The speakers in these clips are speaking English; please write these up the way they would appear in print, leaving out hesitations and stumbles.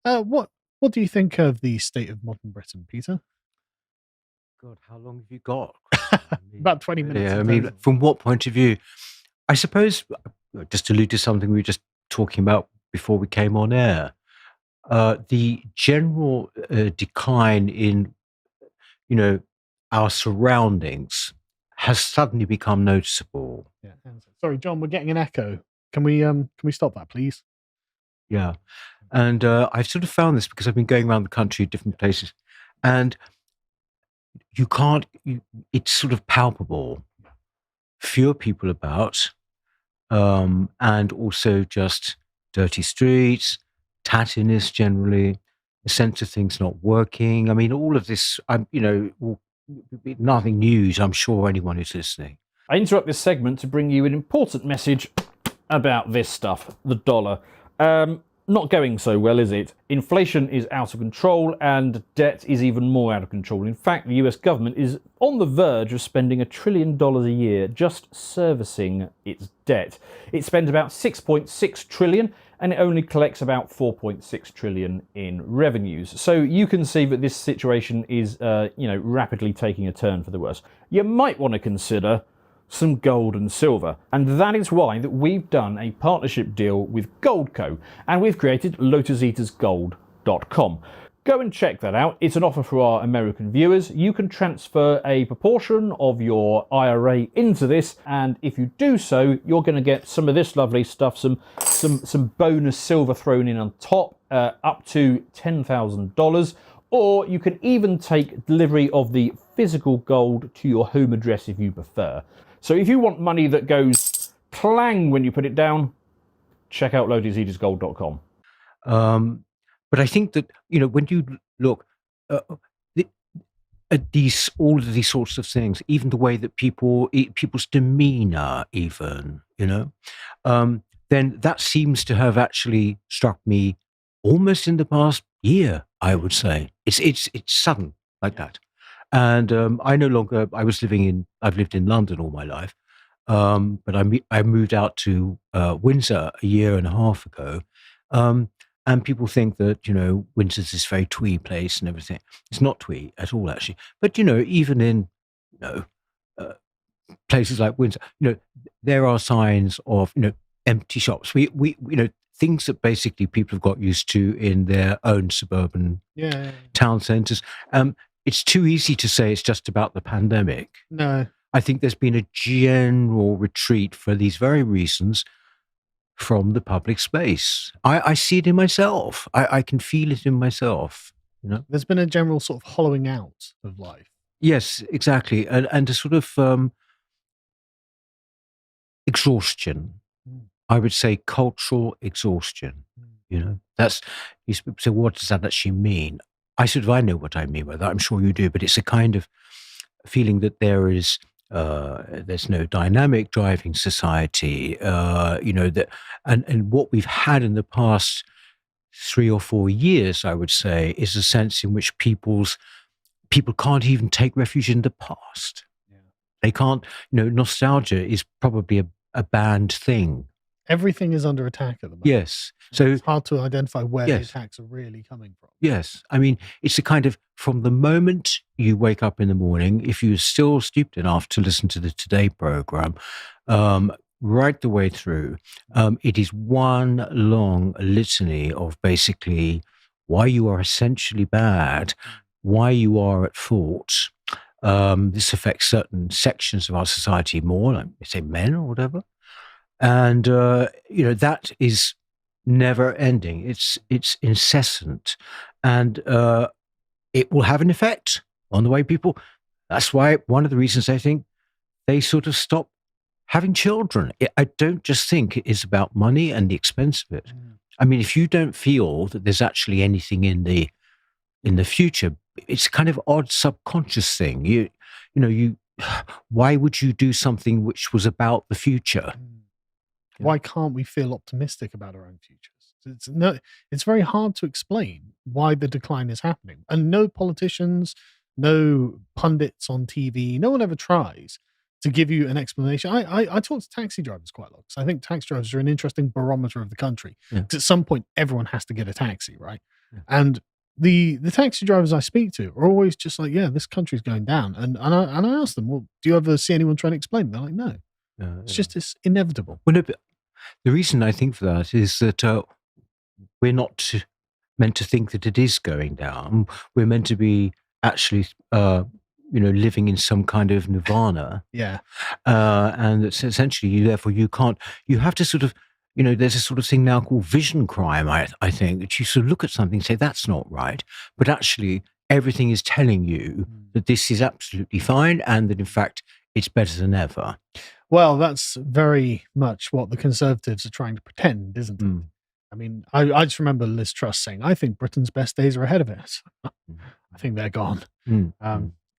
What do you think of the state of modern Britain, Peter? God, how long have you got, Christopher? I mean, About 20 really, minutes I in mean, total. from what point of view? I suppose, just to allude to something we were just talking about before we came on air, the general decline in, you know, our surroundings has suddenly become noticeable. Yeah. Sorry, John, we're getting an echo. Can we stop that, please? Yeah. And I've sort of found this because I've been going around the country, different places, and you can't, it's sort of palpable. Fewer people about, and also just dirty streets, tattiness generally, a sense of things not working. I mean, all of this, nothing news, I'm sure, anyone who's listening. I interrupt this segment to bring you an important message about this stuff, the dollar. Not going so well, is it? Inflation is out of control and debt is even more out of control. In fact, the US government is on the verge of spending $1 trillion a year just servicing its debt. It spends about 6.6 trillion and it only collects about 4.6 trillion in revenues. So you can see that this situation is rapidly taking a turn for the worse. You might want to consider some gold and silver, and that is why that we've done a partnership deal with Goldco and we've created lotuseatersgold.com. Go and check that out. It's an offer for our American viewers. You can transfer a proportion of your IRA into this, and if you do so, you're going to get some of this lovely stuff, some bonus silver thrown in on top, up to $10,000. Or you can even take delivery of the physical gold to your home address if you prefer. So if you want money that goes clang when you put it down, check out lotuseatersgold.com. But I think that, when you look at all of these sorts of things, even the way that people's demeanor, even, then that seems to have actually struck me almost in the past year, I would say. It's sudden like that. And I've lived in London all my life, but I moved out to Windsor a year and a half ago. And people think that, Windsor's this very twee place and everything. It's not twee at all, actually. But, even in, places like Windsor, there are signs of, empty shops. We things that basically people have got used to in their own suburban town centres. It's too easy to say it's just about the pandemic. No. I think there's been a general retreat for these very reasons from the public space. I see it in myself. I can feel it in myself. There's been a general sort of hollowing out of life. Yes, exactly. And a sort of exhaustion. I would say cultural exhaustion. So what does that actually mean? I know what I mean by that. I'm sure you do, but it's a kind of feeling that there's no dynamic driving society. And what we've had in the past 3 or 4 years, I would say, is a sense in which people can't even take refuge in the past. Yeah. They can't. Nostalgia is probably a banned thing. Everything is under attack at the moment. Yes. So it's hard to identify where the attacks are really coming from. Yes. I mean, it's a kind of, from the moment you wake up in the morning, if you're still stupid enough to listen to the Today program, right the way through, it is one long litany of basically why you are essentially bad, why you are at fault. This affects certain sections of our society more, like, say, men or whatever. And, that is never ending. It's incessant. And it will have an effect on the way people. That's why one of the reasons I think they sort of stop having children. I don't just think it is about money and the expense of it. I mean, if you don't feel that there's actually anything in the future, it's a kind of odd subconscious thing. Why would you do something which was about the future? Why can't we feel optimistic about our own futures? It's very hard to explain why the decline is happening. And no politicians, no pundits on TV, no one ever tries to give you an explanation. I talk to taxi drivers quite a lot because I think taxi drivers are an interesting barometer of the country. Yeah. Because at some point, everyone has to get a taxi, right? Yeah. And the taxi drivers I speak to are always just like, yeah, this country's going down. And I ask them, well, do you ever see anyone trying to explain it? They're like, no. It's inevitable. Well, no, but the reason I think for that is that we're not meant to think that it is going down. We're meant to be actually, living in some kind of nirvana. Yeah. And it's essentially, therefore, you have to sort of, there's a sort of thing now called vision crime, I think, that you sort of look at something and say, that's not right. But actually, everything is telling you that this is absolutely fine and that, in fact, it's better than ever. Well, that's very much what the Conservatives are trying to pretend, isn't it? I mean, I just remember Liz Truss saying, I think Britain's best days are ahead of it. I think they're gone.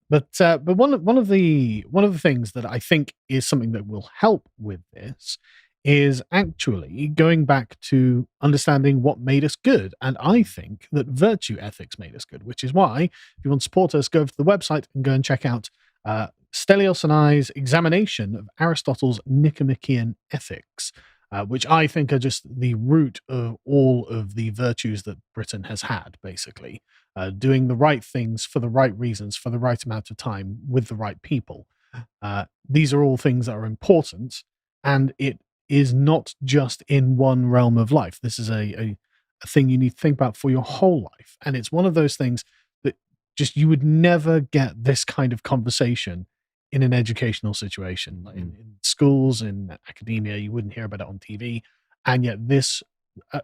But one of the things that I think is something that will help with this is actually going back to understanding what made us good. And I think that virtue ethics made us good, which is why, if you want to support us, go over to the website and go and check out Stelios and I's examination of Aristotle's Nicomachean Ethics, which I think are just the root of all of the virtues that Britain has had, basically. Doing the right things for the right reasons, for the right amount of time, with the right people. These are all things that are important, and it is not just in one realm of life. This is a thing you need to think about for your whole life. And it's one of those things that just you would never get this kind of conversation in an educational situation. Like in schools, in academia, you wouldn't hear about it on TV. And yet this,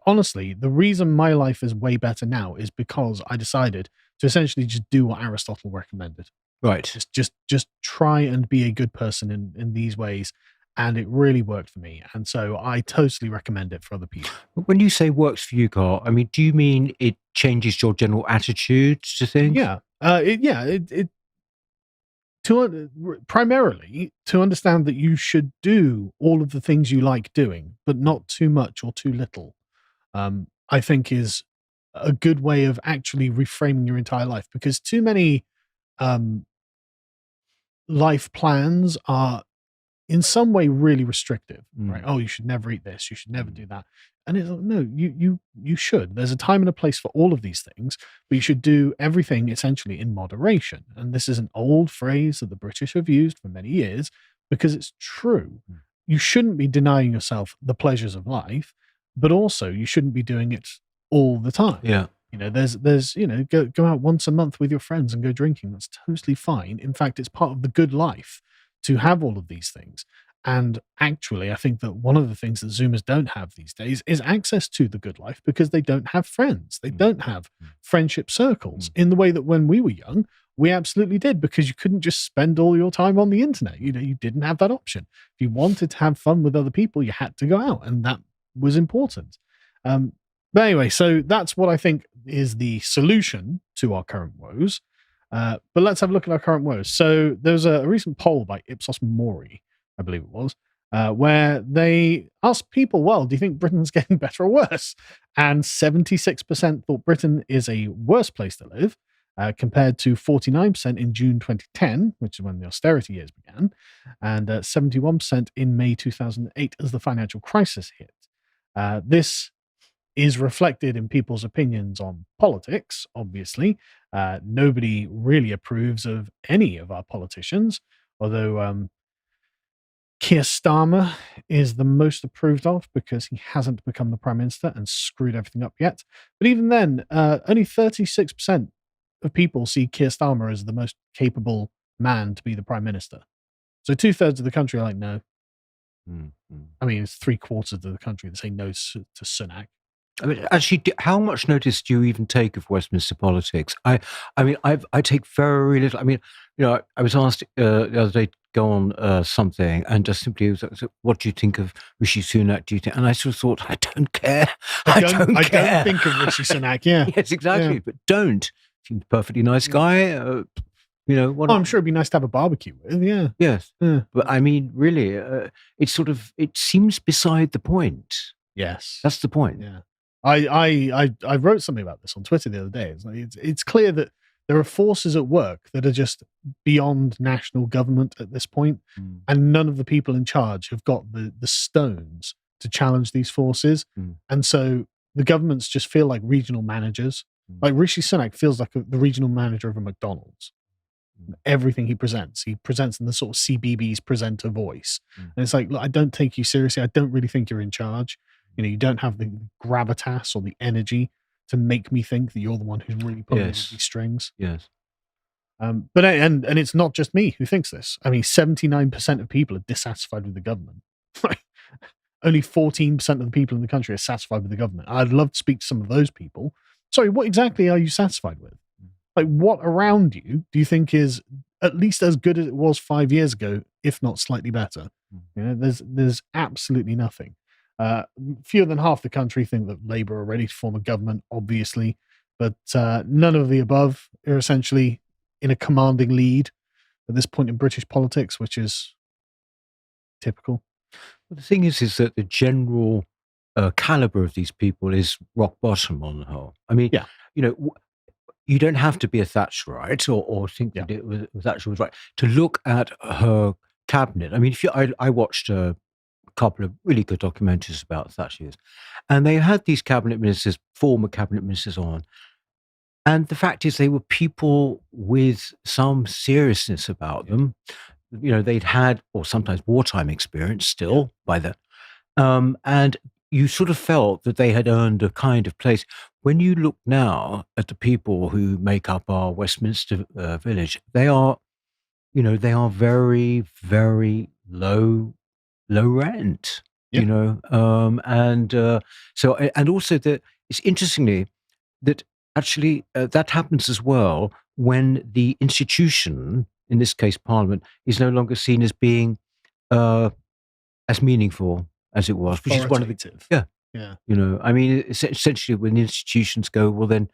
honestly, the reason my life is way better now is because I decided to essentially just do what Aristotle recommended. Right. Just try and be a good person in these ways. And it really worked for me. And so I totally recommend it for other people. When you say works for you, Carl, I mean, do you mean it changes your general attitude to things? Yeah. Primarily to understand that you should do all of the things you like doing, but not too much or too little, I think is a good way of actually reframing your entire life, because too many life plans are in some way really restrictive, right? Oh, you should never eat this, you should never do that. And it's like, no, you should. There's a time and a place for all of these things, but you should do everything essentially in moderation. And this is an old phrase that the British have used for many years because it's true. You shouldn't be denying yourself the pleasures of life, but also you shouldn't be doing it all the time. Yeah. There's go out once a month with your friends and go drinking. That's totally fine. In fact, it's part of the good life to have all of these things. And actually, I think that one of the things that Zoomers don't have these days is access to the good life, because they don't have friends. They don't have friendship circles in the way that when we were young, we absolutely did, because you couldn't just spend all your time on the internet. You didn't have that option. If you wanted to have fun with other people, you had to go out, and that was important. But anyway, so that's what I think is the solution to our current woes. But let's have a look at our current woes. So there was a recent poll by Ipsos Mori, I believe it was, where they asked people, well, do you think Britain's getting better or worse? And 76% thought Britain is a worse place to live, compared to 49% in June 2010, which is when the austerity years began, and 71% in May 2008 as the financial crisis hit. This is reflected in people's opinions on politics, obviously. Nobody really approves of any of our politicians, although Keir Starmer is the most approved of because he hasn't become the Prime Minister and screwed everything up yet. But even then, only 36% of people see Keir Starmer as the most capable man to be the Prime Minister. So 2/3 of the country are like, no. I mean, it's 3/4 of the country that say no to Sunak. I mean, actually, how much notice do you even take of Westminster politics? I take very little. I mean, I was asked the other day to go on something, and just simply was like, what do you think of Rishi Sunak? Do you think? And I sort of thought, I don't care. I don't care. I don't think of Rishi Sunak. Yeah. Yes, exactly. Yeah. But don't. Seems a perfectly nice guy. I'm sure it'd be nice to have a barbecue with. Yeah. Yes. Yeah. But I mean, really, it seems beside the point. Yes. That's the point. Yeah. I wrote something about this on Twitter the other day. It's clear that there are forces at work that are just beyond national government at this point, and none of the people in charge have got the stones to challenge these forces. And so the governments just feel like regional managers. Like Rishi Sunak feels like the regional manager of a McDonald's. Everything he presents in the sort of CBBS presenter voice. And it's like, look, I don't take you seriously. I don't really think you're in charge. You don't have the gravitas or the energy to make me think that you're the one who's really pulling these strings. Yes. But it's not just me who thinks this. I mean, 79% of people are dissatisfied with the government. Only 14% of the people in the country are satisfied with the government. I'd love to speak to some of those people. Sorry, what exactly are you satisfied with? Like, what around you do you think is at least as good as it was 5 years ago, if not slightly better? There's absolutely nothing. Fewer than half the country think that Labour are ready to form a government, obviously, but none of the above are essentially in a commanding lead at this point in British politics, which is typical. Well, the thing is that the general caliber of these people is rock bottom on the whole. I mean, you don't have to be a Thatcherite or think that Thatcher was right to look at her cabinet. I mean, I watched a couple of really good documentaries about Thatcher, and they had these cabinet ministers, former cabinet ministers on, and the fact is they were people with some seriousness about them. They'd had, or sometimes wartime experience still by then. And you sort of felt that they had earned a kind of place. When you look now at the people who make up our Westminster village, they are very, very low rent, and also that it's interestingly that actually that happens as well when the institution, in this case Parliament, is no longer seen as being as meaningful as it was, which is one of the I mean, essentially when the institutions go, well then,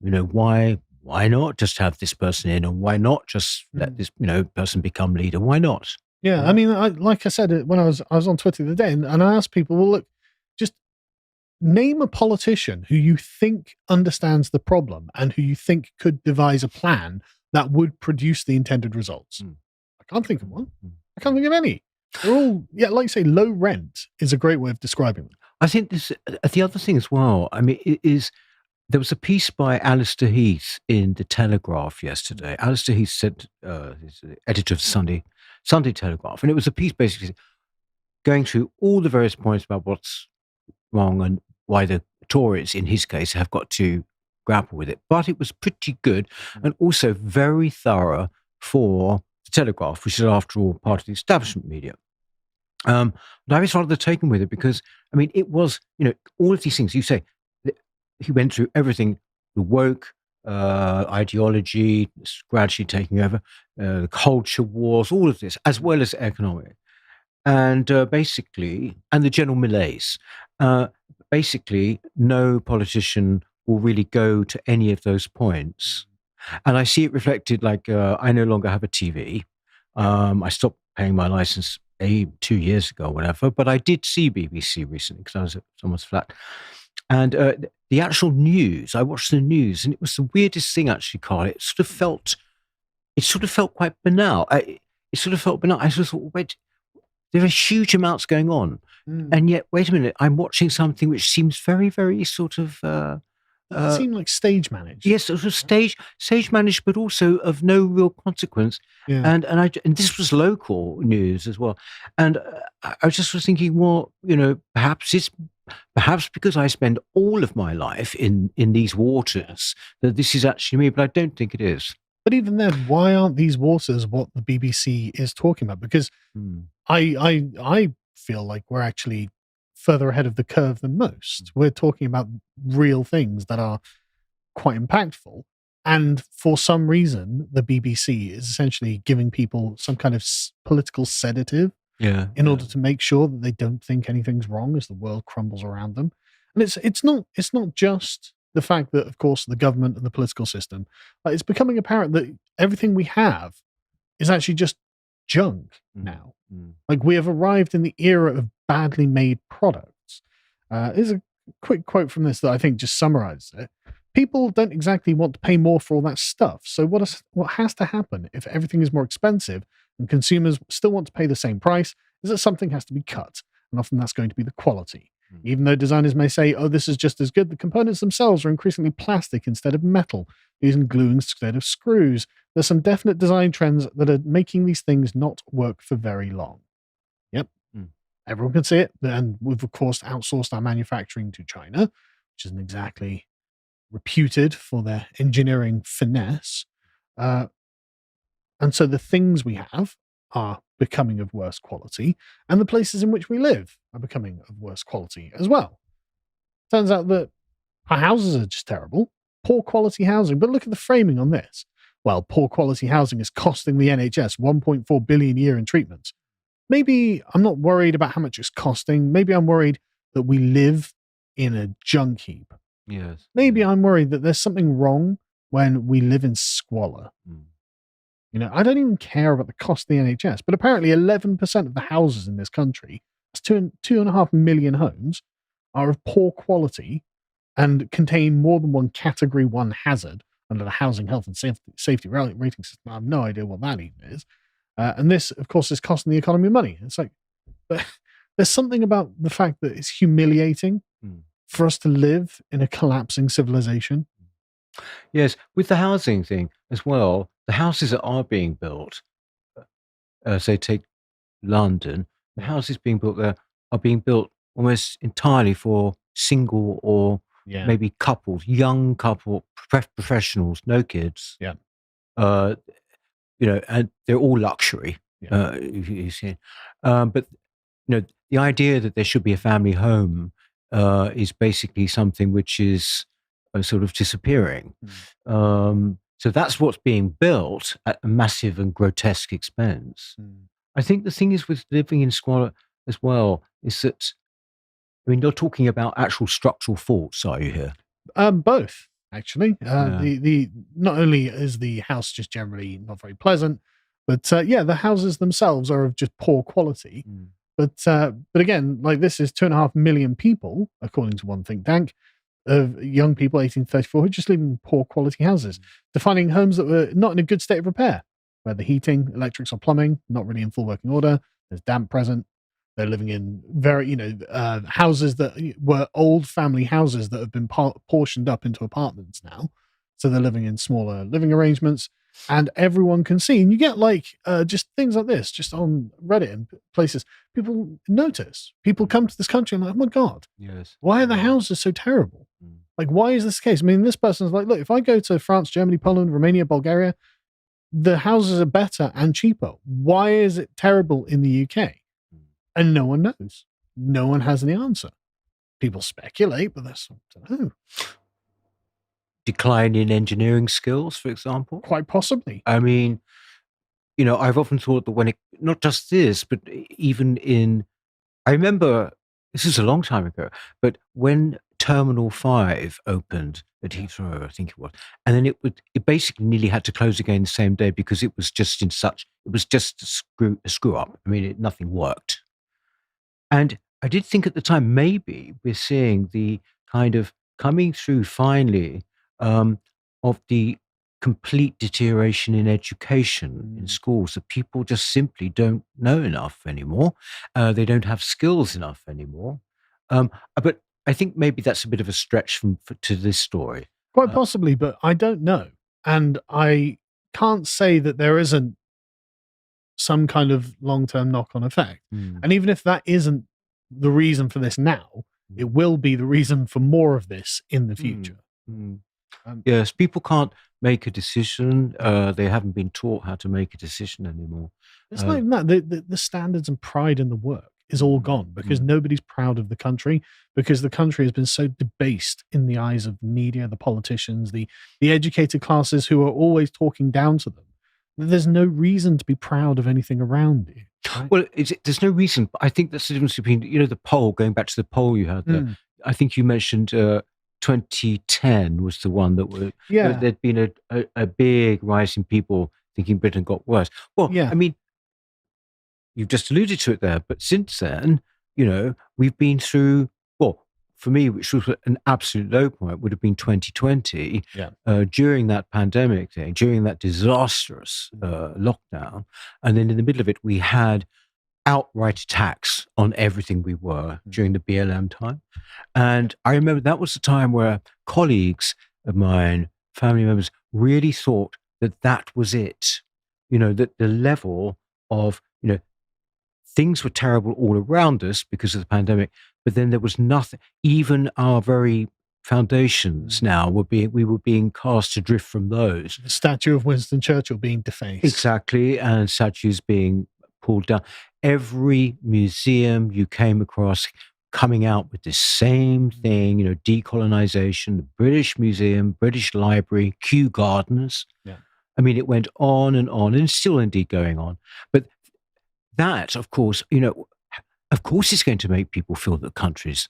why not just have this person in, and why not just let this person become leader? Why not? Yeah, I mean, like I said when I was on Twitter the other day, and I asked people, well, look, just name a politician who you think understands the problem and who you think could devise a plan that would produce the intended results. I can't think of one. I can't think of any. They're all, like you say, low rent is a great way of describing them. I think the other thing as well, I mean, there was a piece by Alistair Heath in The Telegraph yesterday. Alistair Heath said, he's the editor of the Sunday Telegraph, and it was a piece basically going through all the various points about what's wrong and why the Tories, in his case, have got to grapple with it. But it was pretty good and also very thorough for The Telegraph, which is, after all, part of the establishment media. But I was rather taken with it because, I mean, it was, all of these things. You say, he went through everything, the woke ideology gradually taking over, the culture wars, all of this, as well as economic. And basically, and the general malaise. Basically, no politician will really go to any of those points. And I see it reflected, like, I no longer have a TV. I stopped paying my license 2 years ago, whatever, but I did see BBC recently because I was at someone's flat. And the actual news, I watched the news, and it was the weirdest thing, actually, Carl. It sort of felt quite banal. It sort of felt banal. I sort of thought, wait, there are huge amounts going on. And yet, wait a minute, I'm watching something which seems very, very sort of... it seemed like stage managed. Yes, sort of stage managed, but also of no real consequence. Yeah. And this was local news as well. And I just was thinking, well, perhaps because I spend all of my life in these waters, that this is actually me, but I don't think it is. But even then, why aren't these waters what the BBC is talking about? Because I feel like we're actually further ahead of the curve than most. We're talking about real things that are quite impactful. And for some reason, the BBC is essentially giving people some kind of political sedative in order to make sure that they don't think anything's wrong as the world crumbles around them. And it's not just the fact that, of course, the government and the political system, it's becoming apparent that everything we have is actually just junk now. Like, we have arrived in the era of badly made products. Here's a quick quote from this that I think just summarizes it. people don't exactly want to pay more for all that stuff. So what has to happen if everything is more expensive and consumers still want to pay the same price is that something has to be cut. And often that's going to be the quality. Even though designers may say, oh, this is just as good, the components themselves are increasingly plastic instead of metal, using glue instead of screws. There's some definite design trends that are making these things not work for very long. Yep. Everyone can see it. And we've, of course, outsourced our manufacturing to China, which isn't exactly reputed for their engineering finesse. And so the things we have are becoming of worse quality, and the places in which we live are becoming of worse quality as well. Turns out that our houses are just terrible, poor quality housing. But look at the framing on this. Well, poor quality housing is costing the NHS 1.4 billion a year in treatments. Maybe I'm not worried about how much it's costing. Maybe I'm worried that we live in a junk heap. Yes. Maybe I'm worried that there's something wrong when we live in squalor. You know, I don't even care about the cost of the NHS, but apparently 11% of the houses in this country, that's 2.5 million homes, are of poor quality and contain more than one Category 1 hazard under the Housing Health and Safety Rating System. I have no idea what that even is. And this, of course, is costing the economy money. It's like, but there's something about the fact that it's humiliating for us to live in a collapsing civilization. Yes, with the housing thing as well, the houses that are being built, say take London, the houses being built there are being built almost entirely for single or maybe couples, young couple, professionals, no kids. Yeah. You know, and they're all luxury. You see, but you know, the idea that there should be a family home is basically something which is sort of disappearing. So that's what's being built at a massive and grotesque expense. I think the thing is with living in squalor as well is that, I mean, you're talking about actual structural faults, are you here? Both, actually. The not only is the house just generally not very pleasant, but the houses themselves are of just poor quality. But again, like this is 2.5 million people, according to one think tank, of young people 18 to 34 who just live in poor quality houses, defining homes that were not in a good state of repair, where the heating, electrics, or plumbing not really in full working order. There's damp present. They're living in very, houses that were old family houses that have been portioned up into apartments now. So they're living in smaller living arrangements, and everyone can see. And you get just things like this, just on Reddit and places. People notice. People come to this country and like, oh my God, yes, why are the houses so terrible? Like, why is this the case? I mean, this person's like, look, if I go to France, Germany, Poland, Romania, Bulgaria, the houses are better and cheaper. Why is it terrible in the UK? And no one knows. No one has any answer. People speculate, but that's, I don't know. Decline in engineering skills, for example? Quite possibly. I mean, you know, I've often thought that when it, not just this, but even in, I remember, this is a long time ago, but when Terminal 5 opened at Heathrow, I think it was, and then it basically nearly had to close again the same day because it was just a screw up. I mean, nothing worked. And I did think at the time, maybe we're seeing the kind of coming through finally of the complete deterioration in education in schools, that people just simply don't know enough anymore. They don't have skills enough anymore. But I think maybe that's a bit of a stretch to this story. Quite possibly, but I don't know. And I can't say that there isn't some kind of long-term knock-on effect. And even if that isn't the reason for this now, it will be the reason for more of this in the future. Yes, people can't make a decision. They haven't been taught how to make a decision anymore. It's not even that. The standards and pride in the work is all gone because nobody's proud of the country, because the country has been so debased in the eyes of the media, the politicians, the educated classes who are always talking down to them. There's no reason to be proud of anything around you. Right? Well, there's no reason. But I think that's the difference between, the poll, going back to the poll you had there. I think you mentioned 2010 was the one that there'd been a big rise in people thinking Britain got worse. Well, I mean, you've just alluded to it there, but since then, we've been through, for me, which was an absolute low point, would have been 2020, Yeah. during that pandemic thing, during that disastrous lockdown. And then in the middle of it, we had outright attacks on everything we were during the BLM time. And I remember that was the time where colleagues of mine, family members, really thought that that was it. That the level of, things were terrible all around us because of the pandemic, but then there was nothing, even our very foundations now we were being cast adrift from those. The statue of Winston Churchill being defaced. Exactly, and statues being pulled down. Every museum you came across coming out with the same thing, decolonization, the British Museum, British Library, Kew Gardens. Yeah. I mean, it went on and it's still indeed going on. But that, of course, it's going to make people feel that countries,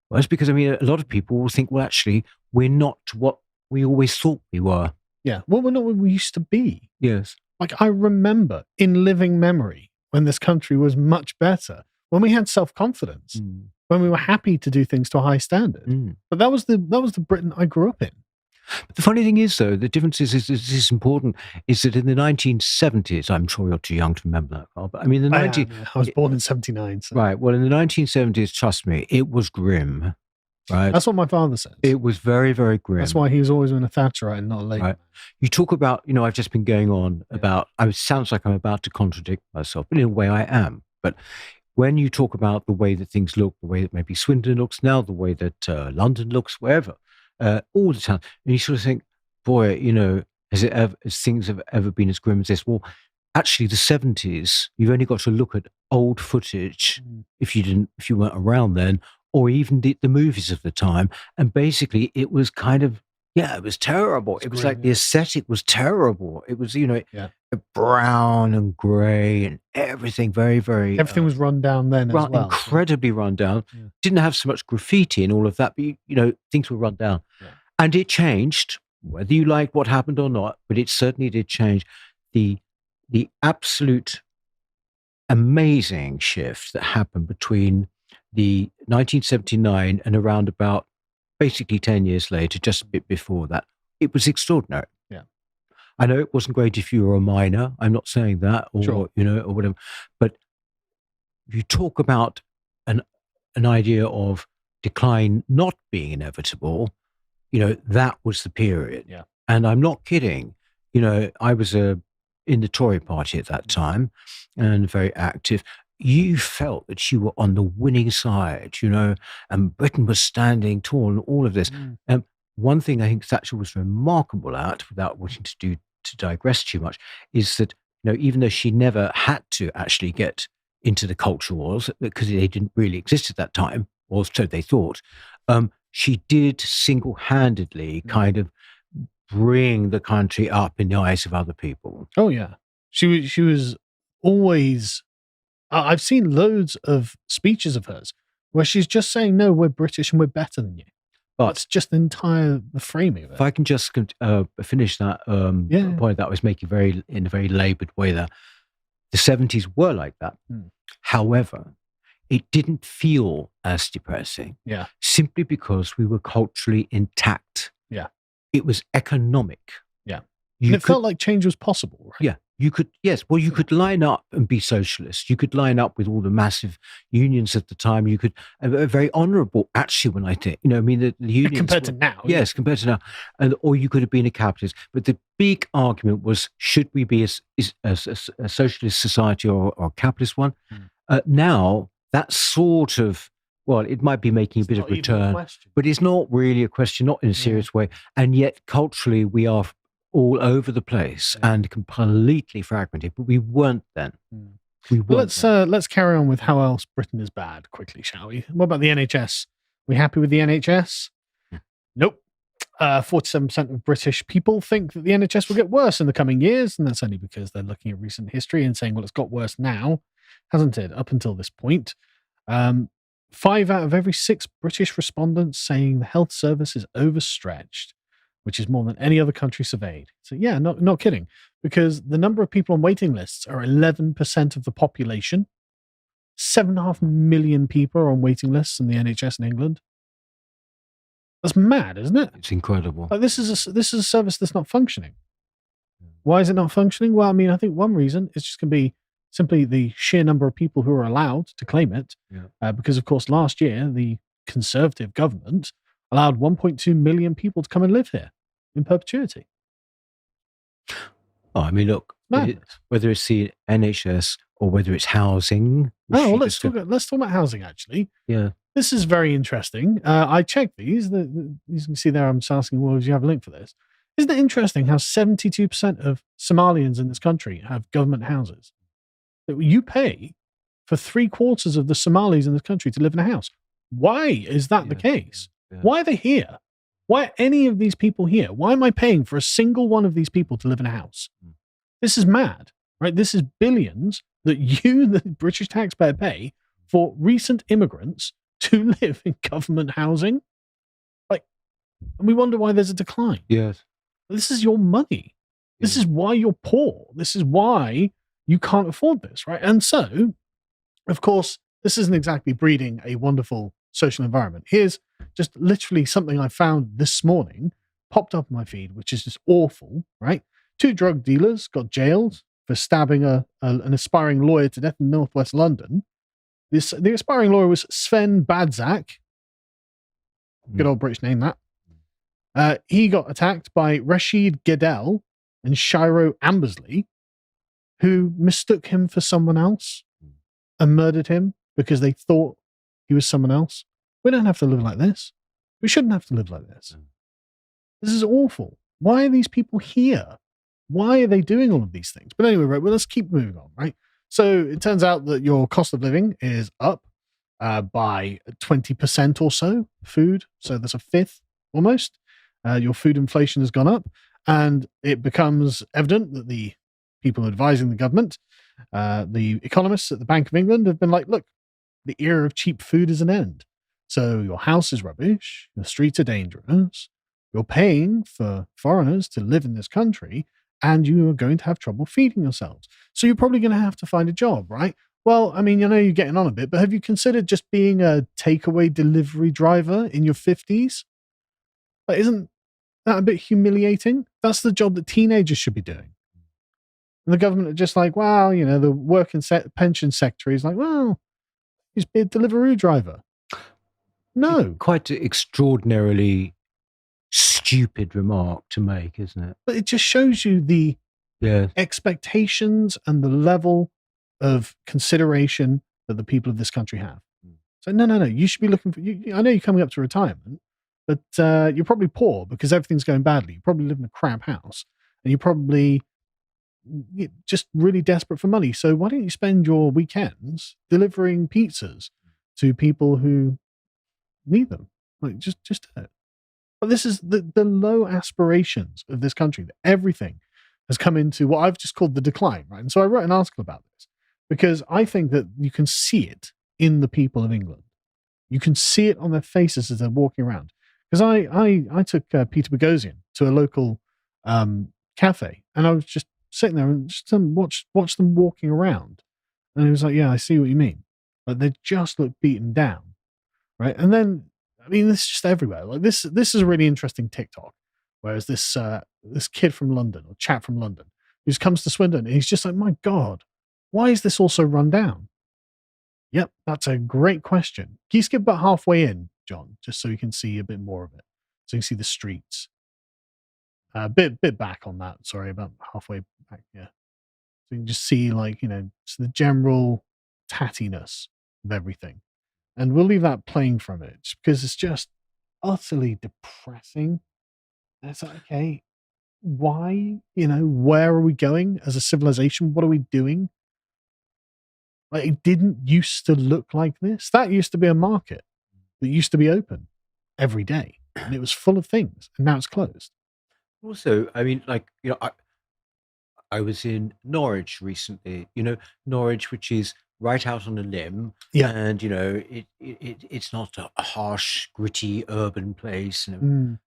well, it's because, a lot of people will think, well, actually, we're not what we always thought we were. Yeah. Well, we're not what we used to be. Yes. Like, I remember in living memory when this country was much better, when we had self-confidence, when we were happy to do things to a high standard. But that was the Britain I grew up in. But the funny thing is, though, the difference is important, is that in the 1970s, I'm sure you're too young to remember that, Carl, but I was born in 79. So. Right. Well, in the 1970s, trust me, it was grim. Right. That's what my father says. It was very, very grim. That's why he was always been a Thatcherite and not a Labour. Right. You talk about, I've just been going on about, it sounds like I'm about to contradict myself, but in a way I am. But when you talk about the way that things look, the way that maybe Swindon looks now, the way that London looks, wherever, all the time, and you sort of think, boy, has things have ever been as grim as this? Well, actually, the 70s, you've only got to look at old footage if you weren't around then, or even the movies of the time, and basically it was kind of, it was terrible. It was like the aesthetic was terrible. It was, brown and grey and everything very, very... Everything was run down then as well. Incredibly run down. Yeah. Didn't have so much graffiti and all of that, but, things were run down. Yeah. And it changed, whether you liked what happened or not, but it certainly did change. The absolute amazing shift that happened between the 1979 and around about basically 10 years later, just a bit before that, it was extraordinary. Yeah. I know it wasn't great if you were a minor. I'm not saying that, or sure. Or whatever. But you talk about an idea of decline not being inevitable. That was the period. Yeah. And I'm not kidding. I was in the Tory party at that time and very active. You felt that you were on the winning side, and Britain was standing tall and all of this. One thing I think Thatcher was remarkable at, without wanting to digress too much, is that, even though she never had to actually get into the culture wars, because they didn't really exist at that time, or so they thought, she did single-handedly kind of bring the country up in the eyes of other people. Oh, yeah. She was always... I've seen loads of speeches of hers where she's just saying, no, we're British and we're better than you. But it's just the framing of it. If I can just finish that point that I was making in a very laboured way there. The 70s were like that. However, it didn't feel as depressing. Yeah. Simply because we were culturally intact. Yeah. It was economic. Yeah. And it felt like change was possible, right? Yeah. You could, yes. Well, you could line up and be socialist. You could line up with all the massive unions at the time. You could, very honourable, actually, when I think, the unions. Compared to now. Yes, compared to now. Or you could have been a capitalist. But the big argument was, should we be a socialist society or a capitalist one? Now, that sort of, well, it might be making a bit of a return, but it's not really a question, not in a serious way. And yet, culturally, we are all over the place and completely fragmented, but we weren't then. Let's carry on with how else Britain is bad quickly, shall we? What about the NHS? We happy with the NHS? Nope. 47% of British people think that the NHS will get worse in the coming years, and that's only because they're looking at recent history and saying, well, it's got worse now, hasn't it, up until this point? 5 out of every 6 British respondents saying the health service is overstretched, which is more than any other country surveyed. So yeah, not kidding, because the number of people on waiting lists are 11% of the population. 7.5 million people are on waiting lists in the NHS in England. That's mad, isn't it? It's incredible. Like this is a service that's not functioning. Why is it not functioning? Well, I mean, I think one reason is just going to be simply the sheer number of people who are allowed to claim it. Yeah. Because, of course, last year, the Conservative government allowed 1.2 million people to come and live here in perpetuity. Oh, I mean, look, whether it's the NHS or whether it's housing. Oh, well, let's talk about housing, actually. Yeah. This is very interesting. I checked these. You can see there, I'm just asking, well, do you have a link for this? Isn't it interesting how 72% of Somalians in this country have government houses? That you pay for 3/4 of the Somalis in this country to live in a house. Why is that the case? Yeah. Why are they here? Why are any of these people here? Why am I paying for a single one of these people to live in a house? This is mad, right? This is billions that you, the British taxpayer, pay for recent immigrants to live in government housing. Like, and we wonder why there's a decline. Yes. This is your money. This is why you're poor. This is why you can't afford this, right? And so, of course, this isn't exactly breeding a wonderful social environment. Here's just literally something I found this morning, popped up in my feed, which is just awful, right? 2 drug dealers got jailed for stabbing an aspiring lawyer to death in northwest London. The aspiring lawyer was Sven Badzak. Good old British name, that. He got attacked by Rashid Gedel and Shiro Ambersley, who mistook him for someone else and murdered him because they thought he was someone else. We don't have to live like this. We shouldn't have to live like this. This is awful. Why are these people here? Why are they doing all of these things? But anyway, right, well, let's keep moving on, right? So it turns out that your cost of living is up by 20% or so, food. So that's a fifth almost. Your food inflation has gone up, and it becomes evident that the people advising the government, the economists at the Bank of England, have been like, look, the era of cheap food is an end. So your house is rubbish, your streets are dangerous, you're paying for foreigners to live in this country, and you are going to have trouble feeding yourselves. So you're probably going to have to find a job, right? Well, I mean, I know you're getting on a bit, but have you considered just being a takeaway delivery driver in your 50s? Like, isn't that a bit humiliating? That's the job that teenagers should be doing. And the government are just like, well, the work and pension secretary is like, well, just be a Deliveroo driver. No. Quite an extraordinarily stupid remark to make, isn't it? But it just shows you the expectations and the level of consideration that the people of this country have. So no, you should be looking for, I know you're coming up to retirement, but you're probably poor because everything's going badly. You probably live in a crap house, and you're probably just really desperate for money. So why don't you spend your weekends delivering pizzas to people who need them? Like, just do it. But this is the low aspirations of this country, that everything has come into what I've just called the decline, right? And so I wrote an article about this because I think that you can see it in the people of England. You can see it on their faces as they're walking around. Because I took Peter Boghossian to a local cafe, and I was just sitting there and just watch them walking around. And he was like, yeah, I see what you mean. Like, they just look beaten down, right? And then, I mean, this is just everywhere. Like, this is a really interesting TikTok. Whereas this kid from London, or chap from London, who comes to Swindon, and he's just like, my God, why is this all so run down? Yep, that's a great question. Can you skip about halfway in, John, just so you can see a bit more of it? So you can see the streets. A bit back on that. Sorry, about halfway back. Yeah. So you can just see, like, just the general tattiness of everything. And we'll leave that playing from it just because it's just utterly depressing. And it's like, okay, why? Where are we going as a civilization? What are we doing? Like, it didn't used to look like this. That used to be a market that used to be open every day, and it was full of things, and now it's closed. Also, I mean, like, I was in Norwich recently. Norwich, which is right out on a limb, and it's not a harsh, gritty urban place.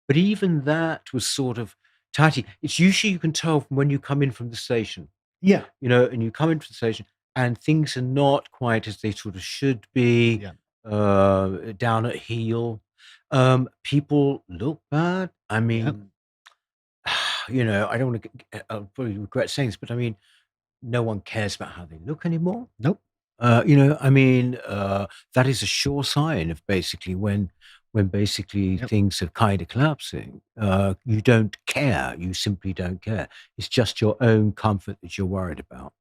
But even that was sort of tatty. It's usually, you can tell from when you come in from the station. Yeah, and you come into the station, and things are not quite as they sort of should be. Down at heel. People look bad. I mean, I don't want to. I'll probably regret saying this, but I mean, no one cares about how they look anymore. Nope. That is a sure sign of basically when basically Yep. things are kind of collapsing. You don't care. You simply don't care. It's just your own comfort that you're worried about.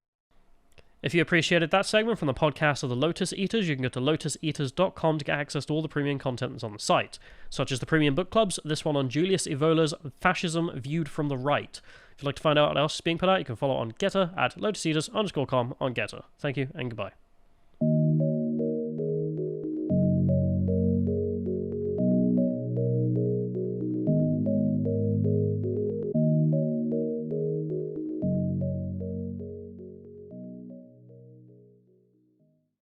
If you appreciated that segment from the podcast of the Lotus Eaters, you can go to lotuseaters.com to get access to all the premium content that's on the site, such as the premium book clubs, this one on Julius Evola's Fascism Viewed from the Right. If you'd like to find out what else is being put out, you can follow on Getter at lotuseaters_com on Getter. Thank you and goodbye.